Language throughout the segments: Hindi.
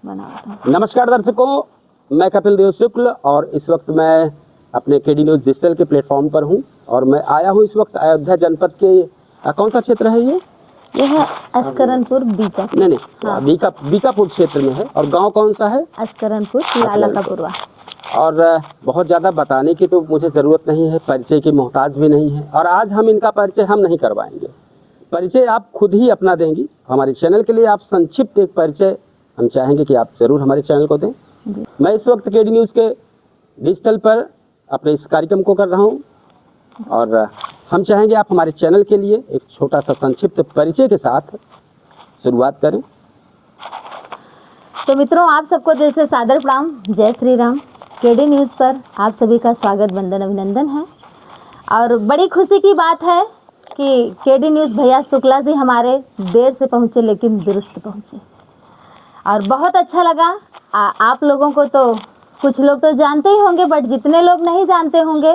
नमस्कार दर्शकों, मैं कपिल देव शुक्ल और इस वक्त मैं अपने केडी न्यूज़ डिजिटल के प्लेटफॉर्म पर हूं और मैं आया हूं इस वक्त अयोध्या जनपद के कौन सा क्षेत्र है ये? यह अस्करनपुर बीका। नहीं हाँ। बीकापुर क्षेत्र में है। और गांव कौन सा है? अस्करनपुर लाला का पुरवा। और बहुत ज़्यादा बताने की तो मुझे ज़रूरत नहीं है, परिचय की मोहताज भी नहीं है। और आज हम इनका परिचय हम नहीं करवाएंगे, परिचय आप खुद ही अपना देंगी। हमारे चैनल के लिए आप संक्षिप्त एक परिचय हम चाहेंगे कि आप ज़रूर हमारे चैनल को दें। मैं इस वक्त केडी न्यूज़ के डिजिटल पर अपने इस कार्यक्रम को कर रहा हूं और हम चाहेंगे आप हमारे चैनल के लिए एक छोटा सा संक्षिप्त परिचय के साथ शुरुआत करें। तो मित्रों, आप सबको दिल से सादर प्रणाम, जय श्री राम। केडी न्यूज़ पर आप सभी का स्वागत, वंदन, अभिनंदन है। और बड़ी खुशी की बात है कि केडी न्यूज़ भैया शुक्ला जी हमारे देर से पहुँचे लेकिन दुरुस्त पहुँचे और बहुत अच्छा लगा। आप लोगों को तो कुछ लोग तो जानते ही होंगे, बट जितने लोग नहीं जानते होंगे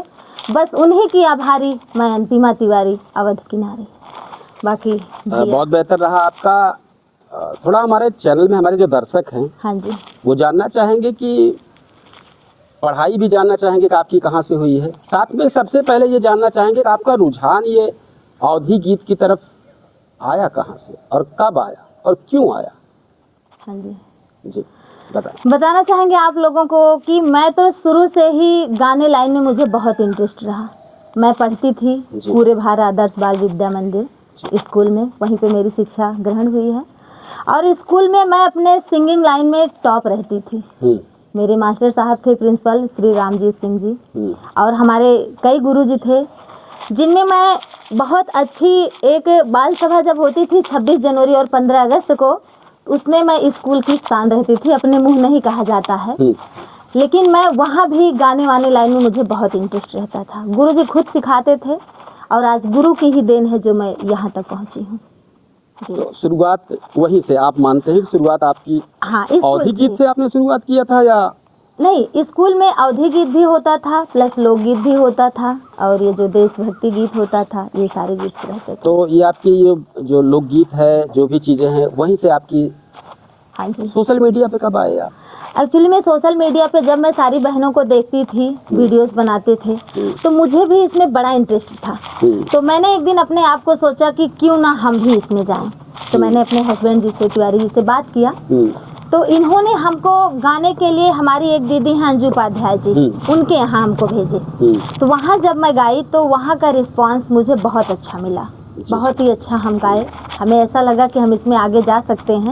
बस उन्हीं की आभारी मैं अंतिमा तिवारी, अवध किनारे। बाकी बहुत बेहतर रहा आपका। थोड़ा हमारे चैनल में हमारे जो दर्शक हैं, हाँ जी, वो जानना चाहेंगे कि पढ़ाई भी जानना चाहेंगे कि आपकी कहाँ से हुई है। साथ में सबसे पहले ये जानना चाहेंगे कि आपका रुझान ये अवधी गीत की तरफ आया कहाँ से और कब आया और क्यों आया? हाँ जी जी बताना चाहेंगे आप लोगों को कि मैं तो शुरू से ही गाने लाइन में मुझे बहुत इंटरेस्ट रहा। मैं पढ़ती थी पूरे भार आदर्श बाल विद्या मंदिर स्कूल में, वहीं पे मेरी शिक्षा ग्रहण हुई है। और स्कूल में मैं अपने सिंगिंग लाइन में टॉप रहती थी। मेरे मास्टर साहब थे प्रिंसिपल श्री रामजीत सिंह जी, और हमारे कई गुरुजी थे जिनमें मैं बहुत अच्छी, एक बाल सभा जब होती थी 26 जनवरी और 15 अगस्त को, उसमें मैं स्कूल की शान रहती थी। अपने मुंह नहीं कहा जाता है, लेकिन मैं वहाँ भी गाने वाने लाइन में मुझे बहुत इंटरेस्ट रहता था। गुरुजी खुद सिखाते थे और आज गुरु की ही देन है जो मैं यहाँ तक पहुँची हूँ। तो शुरुआत वहीं से आप मानते हैं कि शुरुआत आपकी हाँ अवधी गीत से आपने शुरुआत किया था या नहीं? स्कूल में अवधी गीत भी होता था, प्लस लोकगीत भी होता था, और ये जो देशभक्ति गीत होता था, ये सारे गीत से रहते थे। तो ये आपकी जो लोकगीत है, जो भी चीज़ें हैं, वहीं से आपकी। हाँ जी। सोशल मीडिया पे कब आए आप? एक्चुअली मैं सोशल मीडिया पे जब मैं सारी बहनों को देखती थी, वीडियोस बनाते थे, तो मुझे भी इसमें बड़ा इंटरेस्ट था। तो मैंने एक दिन अपने आप को सोचा कि क्यों ना हम भी इसमें जाएं। तो मैंने अपने हस्बैंड जी से, तिवारी जी से बात किया, तो इन्होंने हमको गाने के लिए, हमारी एक दीदी हैं अंजू उपाध्याय जी, उनके यहाँ हमको भेजे। तो वहाँ जब मैं गाई तो वहाँ का रिस्पांस मुझे बहुत अच्छा मिला, बहुत ही अच्छा हम गाए। हमें ऐसा लगा कि हम इसमें आगे जा सकते हैं।